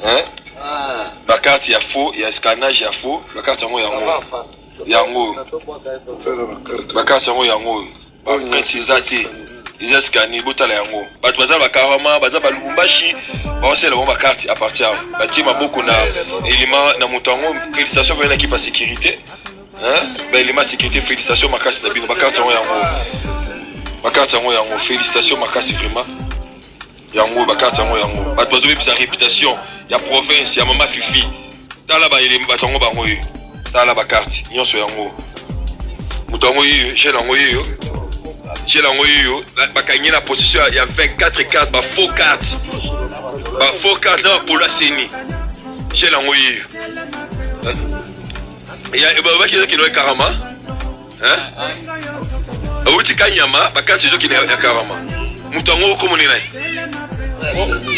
hein bakarte ya faux ya scannage ya faux bakarte yango bakarte yango précisate ils scanné botala yango bato baza bakarama baza balubumbashi basela bon bakarte à partir bati maboko na élément na mutango félicitations pour l'équipe de sécurité hein élément sécurité félicitations makasi na bino bakarte yango félicitations makasi vraiment yango bakarte yango bato bazo bebisa réputation ya province ya mama fifi tala ba élément bato yango bango yo tala bakarte nyonso yango mutango yo chez yango yo chez yango yo bakangi na position ya 24 cartes ba faux cartes non pour la CENI chez yango yo ya ba ki no karama hein awuti kanyama bakarte zo ki na karama mutango ko moni nai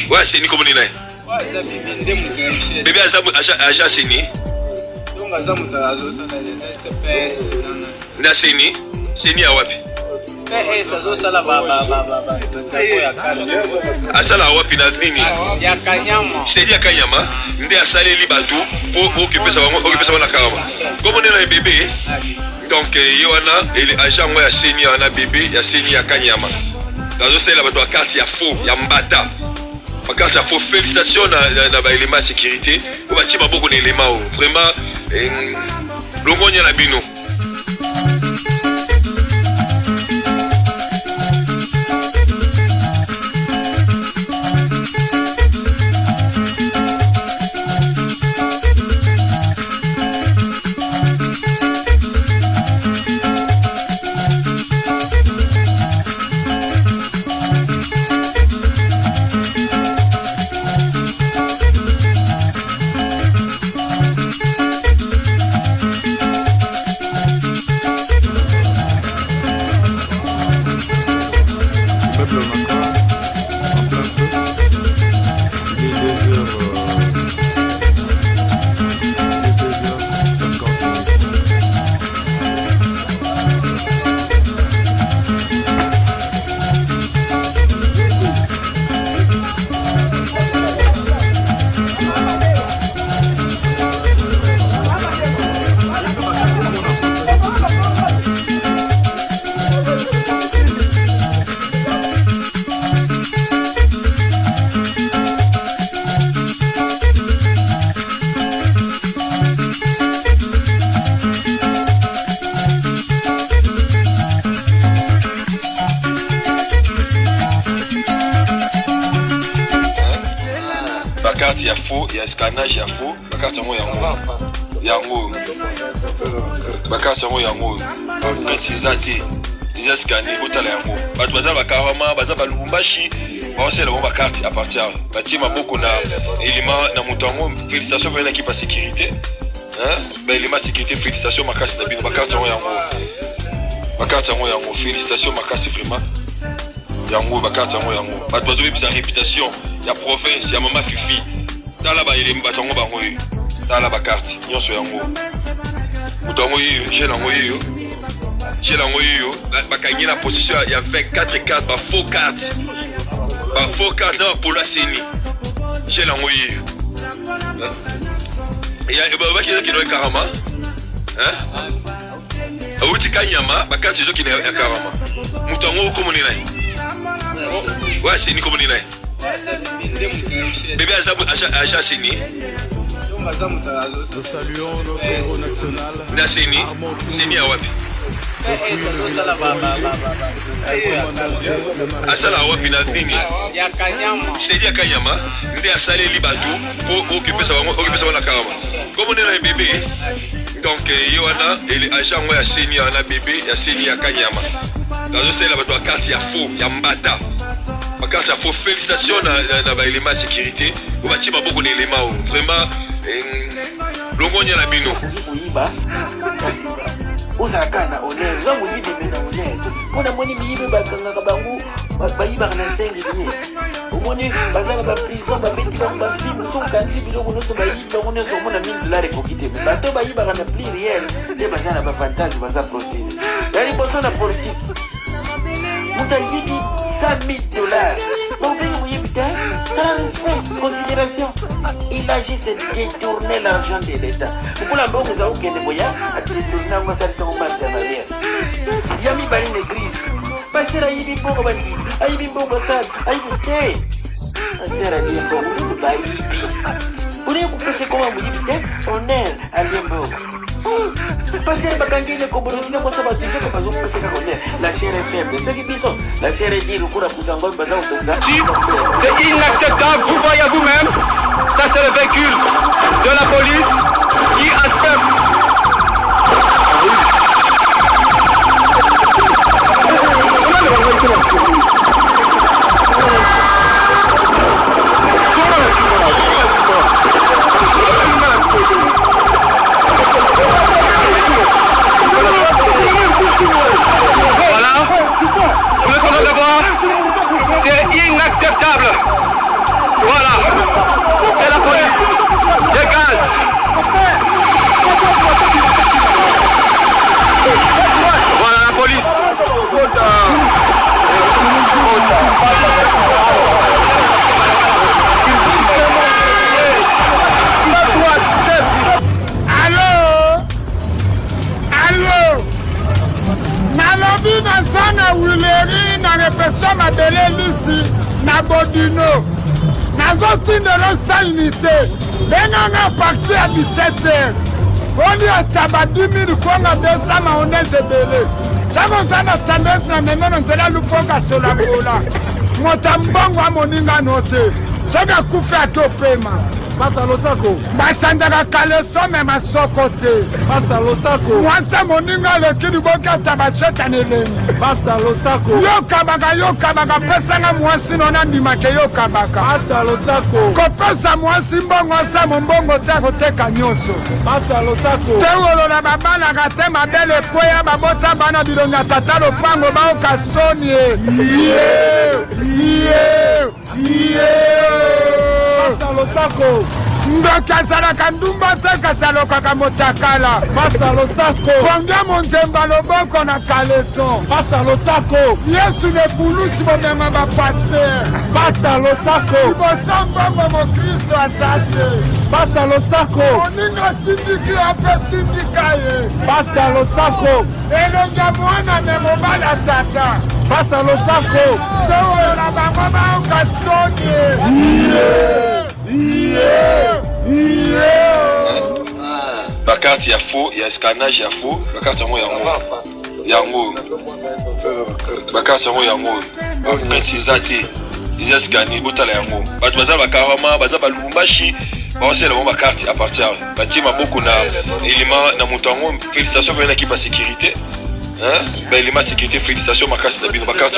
ouais CENI ko moni nai bébé aja CENI donc azamu tazo na CENI awapi sazo sala asala wapi na nini ya kanyama CENI ya kanyama nde asale li batu pour occuper ça na karama comme on est na bébé donc yona ele agent ya CENI na bébé ya CENI ya kanyama sazo sala batu carte ya faux ya mbata bakarte ya faux félicitations na ba élément sécurité ko bati maboko na élément vraiment longonya na bino bakarte ya faux ya scannage ya faux bakarte yango bakarte yango précisate ils scanné botala yango bato baza bakarama baza balubumbashi basela bon bakarte à partir bati maboko na élément na mutango félicitations pour l'équipe de sécurité hein élément sécurité félicitations makasi na bino bakarte yango félicitations makasi vraiment yango bakarte yango bato bazo bebisa réputation ya province ya mama fifi tala ba élément bato yango bango yo tala bakarte nyonso yango mutango yo chez yango yo bakangi na position ya 24 cartes ba faux cartes non pour la CENI chez yango yo ya ba ki no karama hein awuti kanyama bakarte zo ki na karama mutango ko moni nai ouais CENI ko moni nai bébé aja CENI nous saluons notre héros national na CENI awapi asala wapi na nini ya kanyama CENI ya kanyama nde asale li batu pour occuper ça na karama comme on est na bébé donc yona ele agent ya CENI na bébé ya CENI ya kanyama dazo sela batu carte ya faux ya mbata bakarte ya faux félicitations na ba élément sécurité ko bati maboko na élément vraiment longonya na bino uzakana honneur nga moni bebe na honneur mona moni miyibe bakanga kabangu bayiba na 5 liye omoni bazana ba prison ba beti ba film son kanzi biloko no so bayiba ono so mona $1000 kokite bato bayiba na plus réel te bazana ba fantasme baza protéger yali bosana politique mutayidi $100,000 bon ben oui putain respect, considération. Il agit, c'est détourner l'argent de l'État. Pour la banque, vous avez qu'un déboya, à détourner un massacre sur un marché en arrière. Yami bari une crise. Passer à Yibi Bongo Bandi, à Yibi Bongo Sad, à Yibi Té. Passer à Yibi Bongo Bandi. Vous voulez que c'est comment vous dites, on est à Yibi Bongo. Passer à Bakangi, le Kobono, sinon, quand ça va dire que pas passer à la chair est faible. Ceux qui disent, la chair est dure, le cours à Pousangon, Bazan, c'est inacceptable, vous voyez vous-même. Ça, c'est le véhicule de la police qui aspecte. Voilà, vous êtes en train de voir, c'est inacceptable. Voilà, c'est la police, des gaz. Voilà la police. Allô nalobi naza na wileri na repesio mabele lisi na bodino nazotindelo sa unité ndenge na parti ya 17h oni asaba 10 000 konga 200 maonese ebele sako oza na tendance na memeno nzela lufonga solangola moto mbongo amoninga no te soki akufi atopema Pasta Losako. Basandaka kaleso me masoko te. Pasta Losako. Mwasa moninga lekidi boka tabasheta neleni. Pasta Losako. Yo kabaka pesa na mwasi nona ndimake yo kabaka. Pasta Losako. Kopesa mwasi mbongo sa mbongo ta koteka nyoso. Pasta Losako. Tewolo na babana kate mabele kweya babota bana bilonya tata lopango baoka sonie. Pasta Losako. Ndokazalaka ndumba se kazalokaka motakala. Pasta Losako. Konga monjemba loboko na kaleson. Pasta Losako. Yesu ne bulusi bomema ba pasteur. Pasta Losako. Liboso mbongo mokristo azate. Pasta Losako. Moninga tindiki ape tindika ye. Pasta Losako. Elonga mwana ne mobali atata. Pasta Losako. Teoyo na bango baoka soni. Bakarte ya faux, ya scannage ya faux, bakarte yango bakarte yango précisati ils scanné botala yango bato baza bakarama baza balumbashi basela mo bakarte à partir bati maboko na élément na mutango félicitations pour l'équipe de sécurité hein ba élément sécurité félicitations makasi na bino bakarte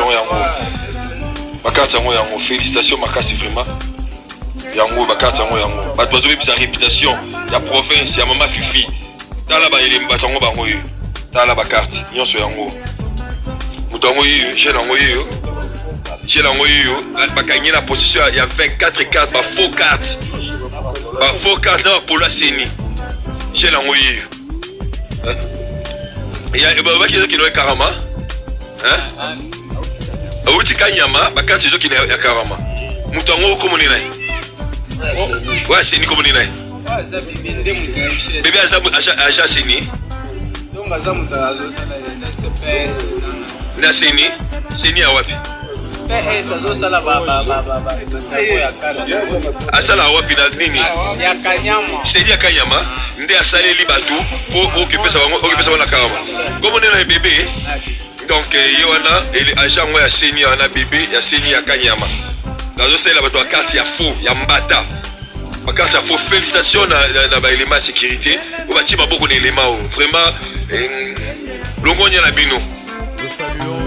yango félicitations makasi vraiment yango bakarte yango bato bazo bipisa réputation ya province ya mama fifi tala ba élément batango bango yo tala bakarte nyonso yango mutango yo j'ai bakanye la position il y a 24 cartes ba faux cartes pour la CENI j'ai lango yo il y a ba qui est karama hein outi kanyama ba carte zo qui est karama mutango ko monina ouais CENI ko monina bébé azabu acha CENI donc azamu na CENI a wapi asala wapi na nini ya kanyama nde asaleli batu po okipesa wana karama comme on est na bébé donc yona ele agent ya CENI na bébé ya CENI ya kanyama nazo sala batu a carte ya faux ya mbata ba carte ya faux félicitations na ba élément sécurité o bati maboko na élément vraiment longonya na bino. Nous saluons